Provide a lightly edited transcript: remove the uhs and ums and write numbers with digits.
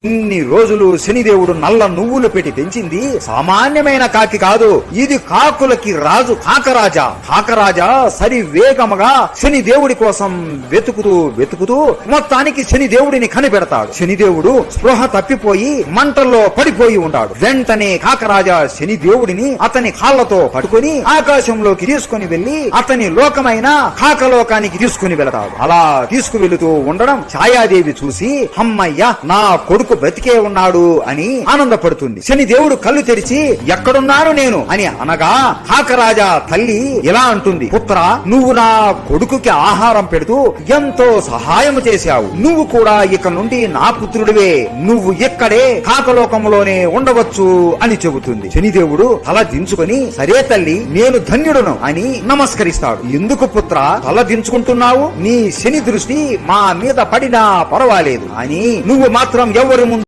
ఇన్ని రోజులు శనిదేవుడు నల్ల నువ్వులు పెట్టి పెంచింది సామాన్యమైన కాకి కాదు. ఇది కాకులకి రాజు కాకరాజా. కాకరాజా సరి వేగముగా శనిదేవుడి కోసం వెతుకుతూ మొత్తానికి శనిదేవుడిని కనిపెడతాడు. శనిదేవుడు స్పృహ తప్పిపోయి మంటల్లో పడిపోయి ఉంటాడు. వెంటనే కాకరాజా శనిదేవుడిని అతని కాళ్లతో పట్టుకుని ఆకాశంలోకి తీసుకుని వెళ్లి అతని లోకమైన కాకలోకానికి తీసుకుని వెళతాడు. అలా తీసుకువెళుతూ ఉండడం ఛాయాదేవి చూసి అమ్మయ్య నా కొడుకు బ్రతికే ఉన్నాడు అని ఆనందపడుతుంది. శనిదేవుడు కళ్ళు తెరిచి ఎక్కడున్నాను నేను అని అనగా కాకరాజా తల్లి ఇలా అంటుంది, పుత్ర నువ్వు నా కొడుకుకి ఆహారం పెడుతూ ఎంతో సహాయం చేశావు. నువ్వు కూడా ఇక నుండి నా పుత్రుడివే. నువ్వు ఇక్కడే కాకలోకంలోనే ఉండవచ్చు అని చెబుతుంది. శనిదేవుడు తల దించుకొని సరే తల్లి నేను ధన్యుడును అని నమస్కరిస్తాడు. ఎందుకు పుత్ర తల దించుకుంటున్నావు? నీ శని దృష్టి మా మీద పడినా పర్వాలేదు అని నువ్వు మాత్రం ఎవరు